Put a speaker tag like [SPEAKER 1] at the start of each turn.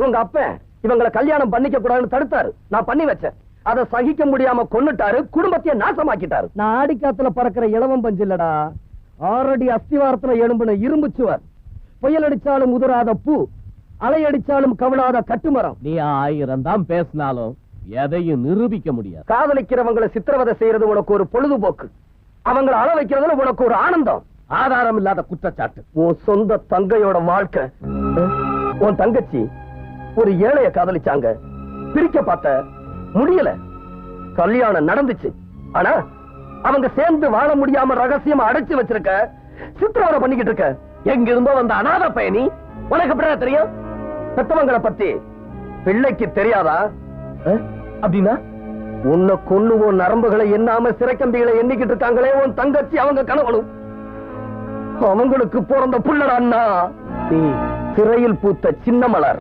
[SPEAKER 1] உங்க அப்ப இவங்களை கல்யாணம் பண்ணிக்க கூடாதுன்னு தடுத்தாரு. நான் பண்ணி வச்சேன். அதை சகிக்க முடியாம கொன்னுட்டாரு. குடும்பத்தையே நாசமாக்கிட்டாரு. நான் ஆடிக்காத்துல பறக்கிற இளவம் பஞ்சு இல்லடா, 6 அடி அஸ்திவாரத்துல எழும்புன இரும்பு சுவர். புயல் அடிச்சாலும் உதிராத பூ, அலை அடிச்சாலும் கவிழாத கட்டுமரம்.
[SPEAKER 2] நீ 1000 தான் பேசினாலும் எதையும் நிரூபிக்க முடியாது.
[SPEAKER 1] காதலிக்கிறவங்களை சித்திரவதை செய்யறது உனக்கு ஒரு பொழுதுபோக்கு, அவங்களை அள வைக்கிறதுல உனக்கு ஒரு ஆனந்தம்.
[SPEAKER 2] ஆதாரம் இல்லாத குற்றச்சாட்டு.
[SPEAKER 1] உன் சொந்த தங்கையோட வாழ்க்கை. உன் தங்கச்சி ஒரு ஏழைய காதலிச்சாங்க, பிரிக்க பார்த்த, முடியல. கல்யாணம் நடந்துச்சு, ஆனா அவங்க சேர்ந்து வாழ முடியாம ரகசியமா அடைச்சு வச்சிருக்க, சித்திரவதை பண்ணிக்கிட்டு இருக்க. எங்க இருந்தோ வந்த அநாத பயணி. உனக்கு எப்படிதான் தெரியும்? பெத்தவங்களை பத்தி பிள்ளைக்கு தெரியாதா? அப்படின்னா உன்னை கொன்னு உன் நரம்புகளை எண்ணாம சிறைக்கம்பிகளை எண்ணிக்கிட்டு இருக்காங்களே உன் தங்கச்சி, அவங்க கணவனும். அவங்களுக்கு பிறந்த புள்ளடா அண்ணா. நீ சிறையில் பூத்த சின்ன மலர்.